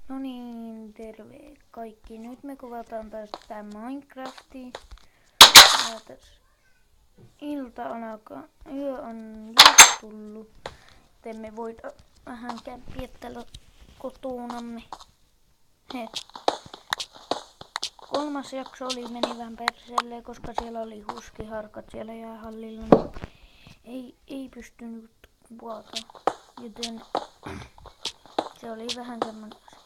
No niin, terve kaikki. Nyt me kuvataan taas tää Minecraftia. Ja tässä ilta alkaa. Yö on just tullut. Joten me voidaan vähän kämpiä täällä kotonamme. He. 3. jakso meni vähän perseelle, koska siellä oli huskiharkat siellä jäähallilla. Ei pystynyt kuvata. Joten se oli vähän semmoinen asia.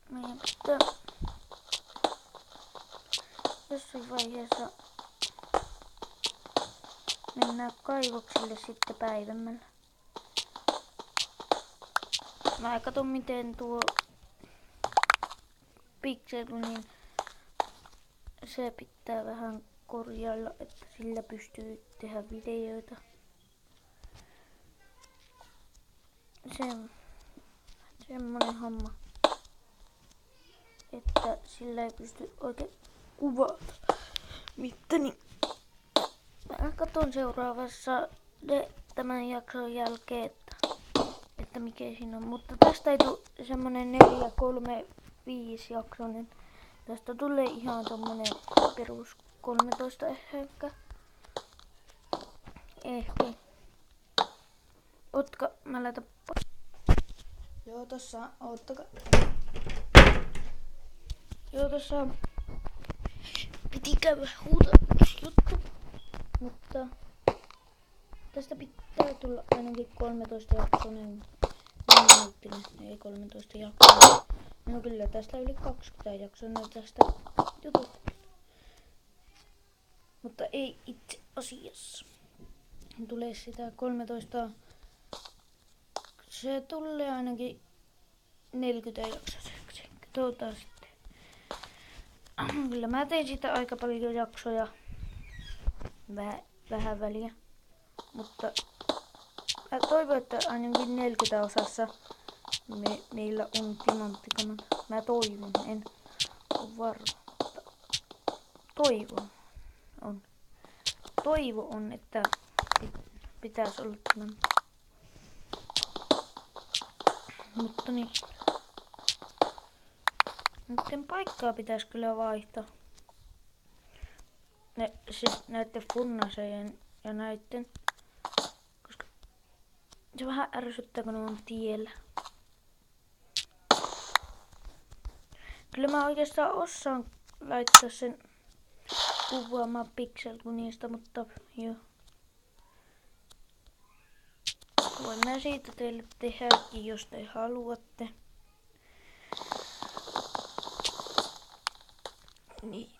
Meidän pitää jossain vaiheessa mennään kaivoksille sitten päivämällä. Mä katon miten tuo Pixel, niin se pitää vähän korjailla, että sillä pystyy tehdä videoita. Semmonen homma, että sillä ei pysty oikein kuvata. Niin mä katon seuraavassa tämän jakson jälkeen, että mikä siinä on. Mutta tästä ei tule semmonen 4, 3, 5 jaksonen. Tästä tulee ihan tommonen perus 13 ehkä. Mä laitan Joo, tossa piti käydä huutaa yksi juttu, mutta tästä pitää tulla ainakin 13 jaksonen, minuuttinen, ei 13 jaksonen. No kyllä tästä yli 20 jaksonen tästä jutusta. Mutta ei itse asiassa. Tulee sitä 13. Se tulee ainakin 40 jaksoiseksi. Katsotaan sitten. Kyllä mä tein siitä aika paljon jaksoja. Vähän väliä. Mutta mä toivon, että ainakin 40 osassa meillä on timanttikanat. Mä toivon, en ole varma. Toivo on, että pitäisi olla timantti. Mutta niin. Nyt paikkaa pitäisi kyllä vaihtaa. Siis näitten funnasejen ja näitten. Koska se vähän ärsyttää, kun ne on tiellä. Kyllä mä oikeastaan osaan laittaa sen kuvaamaan Pixelkunista, mutta joo. Voin mä siitä teille tehdäkin, jos te haluatte. Niin.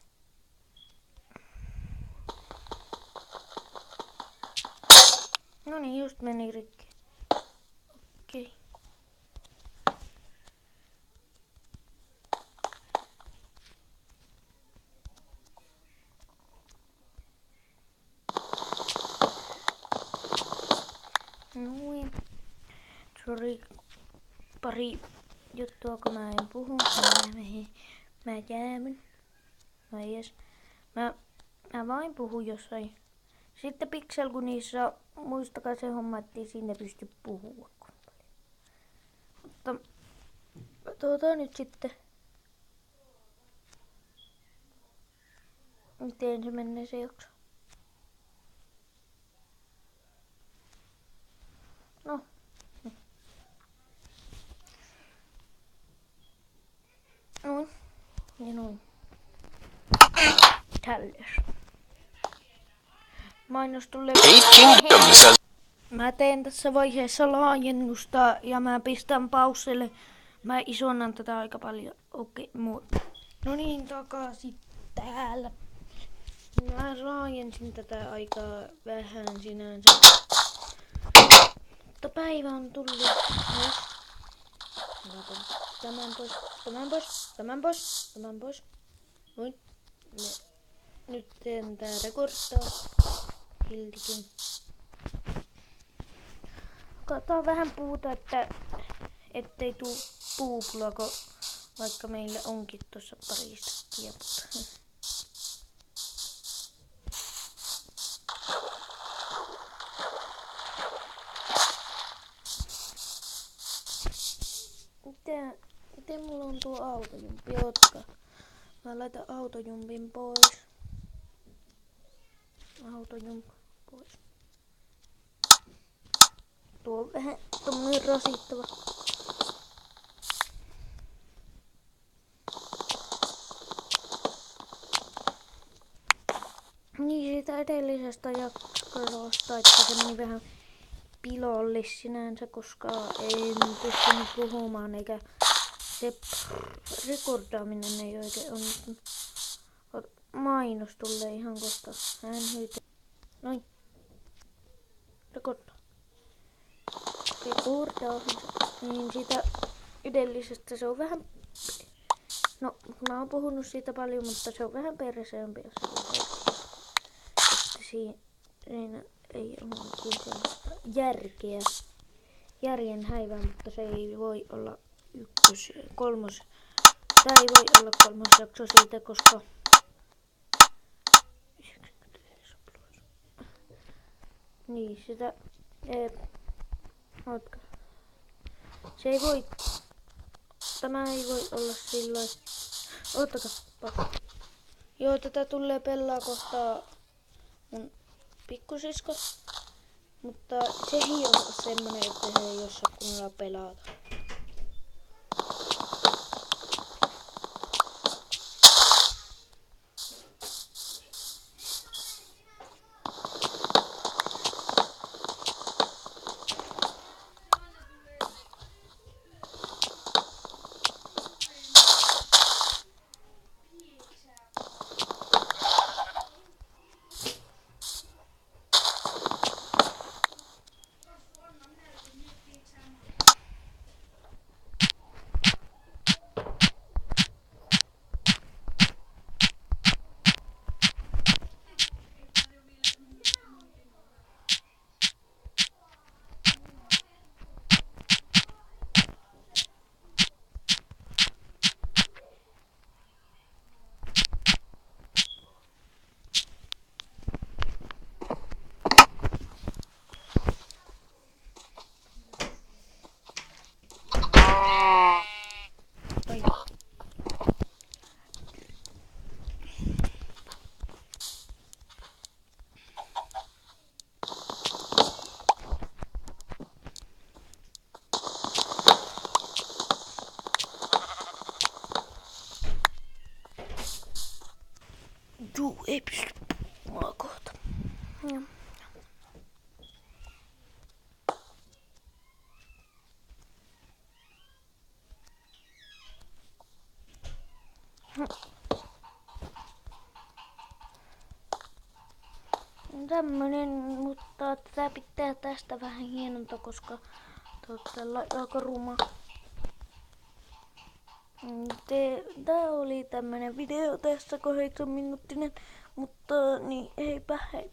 No niin, just meni rikki. Okei. Noin. Sori. Pari juttua, kun mä en puhu. Mä jäämyn. Mä vain puhun jossain. Sitten Pixelkunissa muistakaa se homma, ettei sinne pysty puhua. Mutta nyt sitten. Miten se menee se jakso? No. Noin. Ja noin. Tälles. Mainos tulee. Mä teen tässä vaiheessa laajennusta ja mä pistän pauselle. Mä isonnan tätä aika paljon. Okei, no niin, takaisin täällä. Mä laajensin tätä aika vähän sinänsä. Mutta päivä on tullut. Tämän pois. Noin. Nyt teen tää rekordaa. Hiltikin. Katsotaan vähän puuta, ettei tuu puupula, vaikka meillä onkin tossa pari sakkia. Miten mulla on tuo autojumpi? Ootkaa. Mä laitan autojumpin pois. Autojumpi pois. Tuo on vähän tommonen rasittava. Niin siitä edellisestä jaksosta, että se meni vähän pilolle sinänsä, koska en pystynyt puhumaan eikä se rekordaaminen ei oikein onnistunut. Mainos tulee ihan kohta. Hän hyytä. Noin. Rekordaa. Niin siitä edellisestä se on vähän... No, mä oon puhunut siitä paljon, mutta se on vähän perseempi asia. Että siinä ei ole sellaista järkeä. Järjen häivää, mutta se ei voi olla kolmos. Tää ei voi olla kolmas jakso siitä, koska... Niin, sitä... Se ei voi... Tämä ei voi olla silloin... Oottakapa. Joo, tätä tulee pelaa kohtaa mun pikkusisko. Mutta se ei ole semmonen, että se ei osaa kunnolla pelata. Juu, ei pysty puhumaan kohta. Ja. Tämmönen, mutta tää pitää tästä vähän hienonta, koska tällä aika ruma. Tää oli tämmönen video tässä 8 minuuttinen, mutta niin heipä hei.